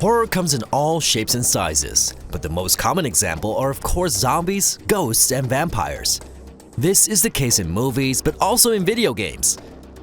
Horror comes in all shapes and sizes, but the most common example are of course zombies, ghosts, and vampires. This is the case in movies, but also in video games.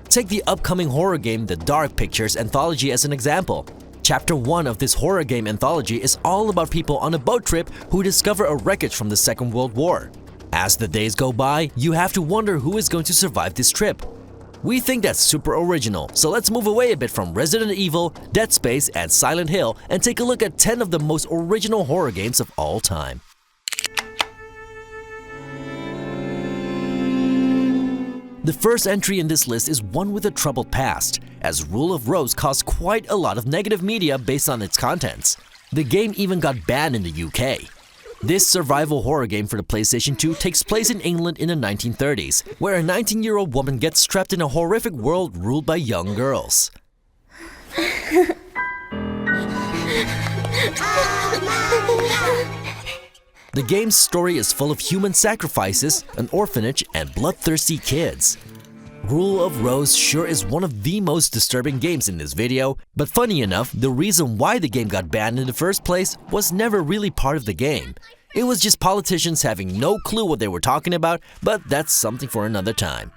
Take the upcoming horror game The Dark Pictures Anthology as an example. Chapter 1 of this horror game anthology is all about people on a boat trip who discover a wreckage from the Second World War. As the days go by, you have to wonder who is going to survive this trip. We think that's super original, so let's move away a bit from Resident Evil, Dead Space, and Silent Hill and take a look at 10 of the most original horror games of all time. The first entry in this list is one with a troubled past, as Rule of Rose caused quite a lot of negative media based on its contents. The game even got banned in the UK. This survival horror game for the PlayStation 2 takes place in England in the 1930s, where a 19-year-old woman gets trapped in a horrific world ruled by young girls. The game's story is full of human sacrifices, an orphanage, and bloodthirsty kids. Rule of Rose sure is one of the most disturbing games in this video, but funny enough, the reason why the game got banned in the first place was never really part of the game. It was just politicians having no clue what they were talking about, but that's something for another time.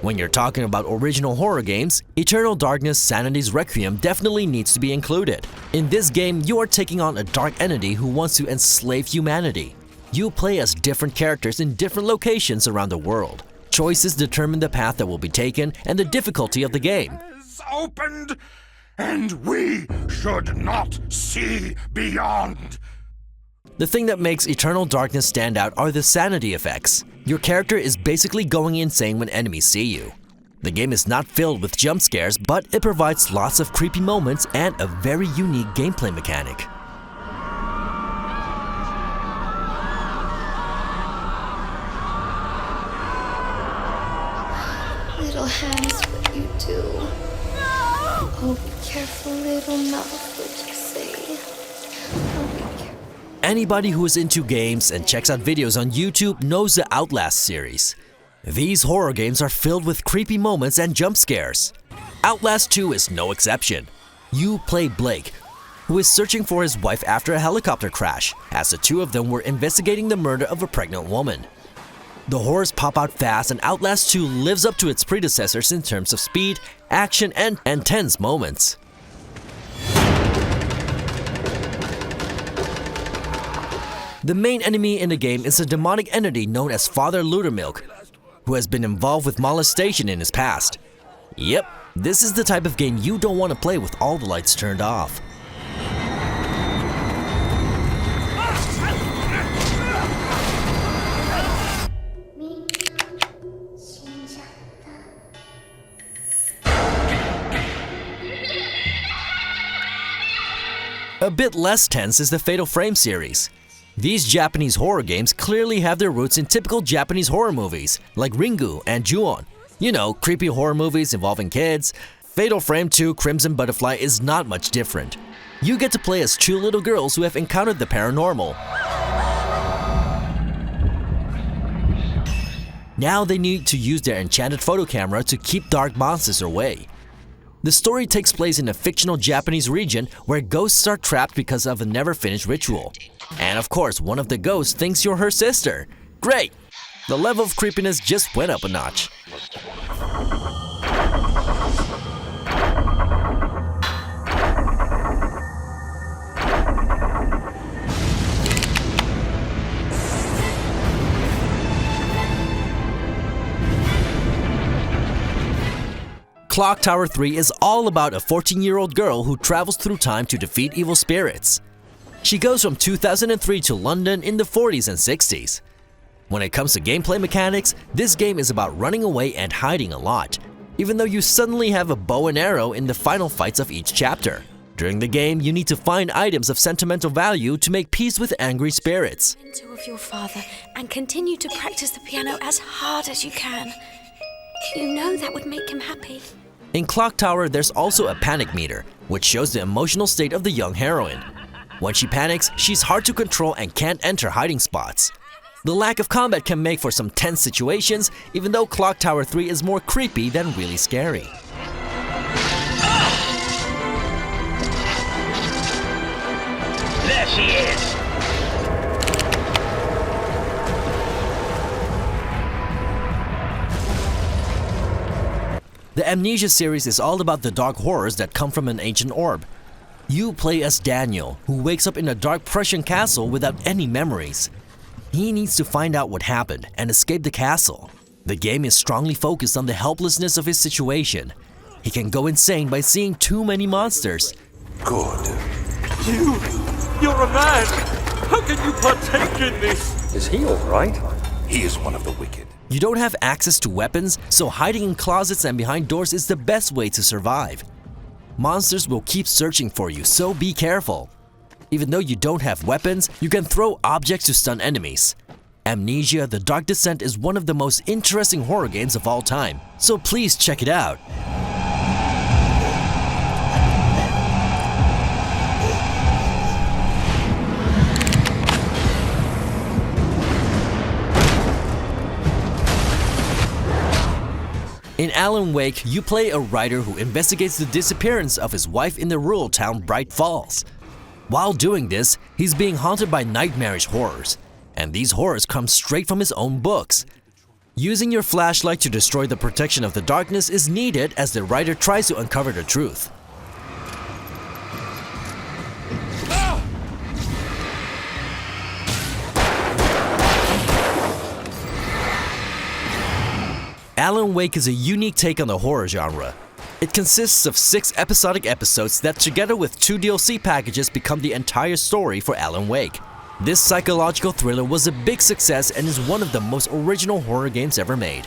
When you're talking about original horror games, Eternal Darkness Sanity's Requiem definitely needs to be included. In this game, you are taking on a dark entity who wants to enslave humanity. You play as different characters in different locations around the world. Choices determine the path that will be taken and the difficulty of the game. Is opened, and we should not see beyond. The thing that makes Eternal Darkness stand out are the sanity effects. Your character is basically going insane when enemies see you. The game is not filled with jump scares, but it provides lots of creepy moments and a very unique gameplay mechanic. Little hands, what you do. Oh, be careful, little mouth, what you say. Oh, be careful. Anybody who is into games and checks out videos on YouTube knows the Outlast series. These horror games are filled with creepy moments and jump scares. Outlast 2 is no exception. You play Blake, who is searching for his wife after a helicopter crash, as the two of them were investigating the murder of a pregnant woman. The horrors pop out fast, and Outlast 2 lives up to its predecessors in terms of speed, action, and tense moments. The main enemy in the game is a demonic entity known as Father Lutermilk, who has been involved with molestation in his past. Yep, this is the type of game you don't want to play with all the lights turned off. A bit less tense is the Fatal Frame series. These Japanese horror games clearly have their roots in typical Japanese horror movies like Ringu and Ju-on. You know, creepy horror movies involving kids. Fatal Frame 2 Crimson Butterfly is not much different. You get to play as two little girls who have encountered the paranormal. Now they need to use their enchanted photo camera to keep dark monsters away. The story takes place in a fictional Japanese region where ghosts are trapped because of a never-finished ritual. And of course, one of the ghosts thinks you're her sister. Great! The level of creepiness just went up a notch. Clock Tower 3 is all about a 14-year-old girl who travels through time to defeat evil spirits. She goes from 2003 to London in the 40s and 60s. When it comes to gameplay mechanics, this game is about running away and hiding a lot, even though you suddenly have a bow and arrow in the final fights of each chapter. During the game, you need to find items of sentimental value to make peace with angry spirits. Of your father and continue to practice the piano as hard as you can. You know that would make him happy. In Clock Tower, there's also a panic meter, which shows the emotional state of the young heroine. When she panics, she's hard to control and can't enter hiding spots. The lack of combat can make for some tense situations, even though Clock Tower 3 is more creepy than really scary. There she is! The Amnesia series is all about the dark horrors that come from an ancient orb. You play as Daniel, who wakes up in a dark Prussian castle without any memories. He needs to find out what happened and escape the castle. The game is strongly focused on the helplessness of his situation. He can go insane by seeing too many monsters. Good. You're a man! How can you partake in this? Is he all right? He is one of the wicked. You don't have access to weapons, so hiding in closets and behind doors is the best way to survive. Monsters will keep searching for you, so be careful. Even though you don't have weapons, you can throw objects to stun enemies. Amnesia: The Dark Descent is one of the most interesting horror games of all time, so please check it out. In Alan Wake, you play a writer who investigates the disappearance of his wife in the rural town Bright Falls. While doing this, he's being haunted by nightmarish horrors, and these horrors come straight from his own books. Using your flashlight to destroy the protection of the darkness is needed as the writer tries to uncover the truth. Alan Wake is a unique take on the horror genre. It consists of 6 episodic episodes that, together with 2 DLC packages, become the entire story for Alan Wake. This psychological thriller was a big success and is one of the most original horror games ever made.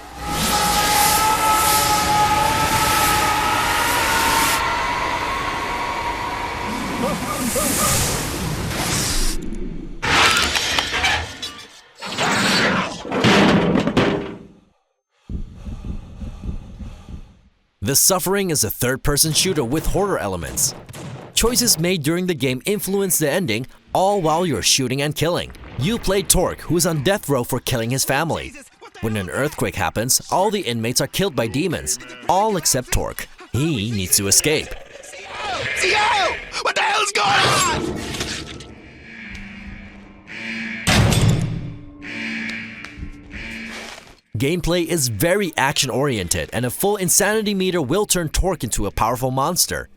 The Suffering is a third-person shooter with horror elements. Choices made during the game influence the ending, all while you're shooting and killing. You play Torque, who is on death row for killing his family. When an earthquake happens, all the inmates are killed by demons, all except Torque. He needs to escape. Yo! What the hell's going on? Gameplay is very action-oriented, and a full insanity meter will turn Torque into a powerful monster.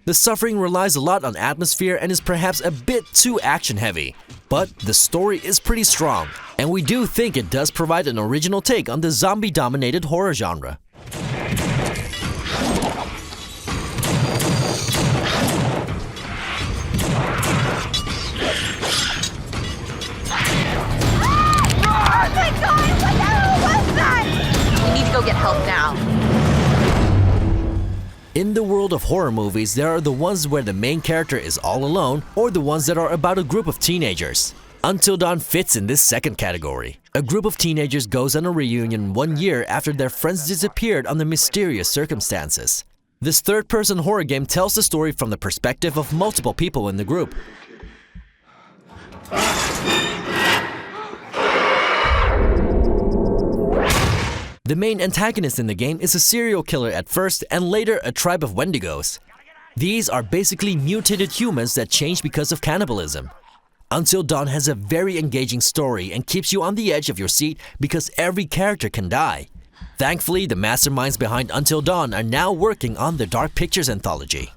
The Suffering relies a lot on atmosphere and is perhaps a bit too action-heavy, but the story is pretty strong, and we do think it does provide an original take on the zombie-dominated horror genre. We need to go get help now. In the world of horror movies, there are the ones where the main character is all alone, or the ones that are about a group of teenagers. Until Dawn fits in this second category. A group of teenagers goes on a reunion 1 year after their friends disappeared under mysterious circumstances. This third-person horror game tells the story from the perspective of multiple people in the group. The main antagonist in the game is a serial killer at first and later a tribe of Wendigos. These are basically mutated humans that change because of cannibalism. Until Dawn has a very engaging story and keeps you on the edge of your seat because every character can die. Thankfully, the masterminds behind Until Dawn are now working on the Dark Pictures Anthology.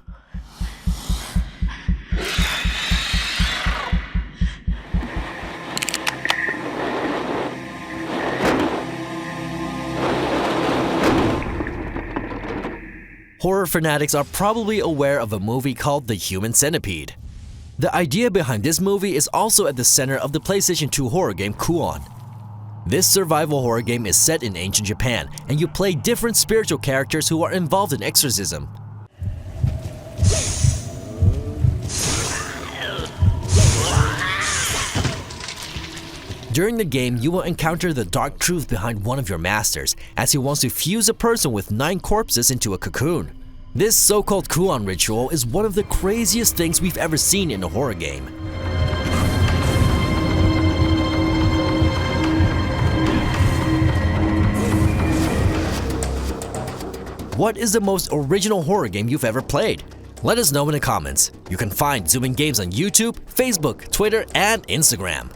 Horror fanatics are probably aware of a movie called The Human Centipede. The idea behind this movie is also at the center of the PlayStation 2 horror game Kuon. This survival horror game is set in ancient Japan, and you play different spiritual characters who are involved in exorcism. During the game, you will encounter the dark truth behind one of your masters, as he wants to fuse a person with 9 corpses into a cocoon. This so-called Kuon ritual is one of the craziest things we've ever seen in a horror game. what is the most original horror game you've ever played? Let us know in the comments. You can find Zoomin Games on YouTube, Facebook, Twitter, and Instagram.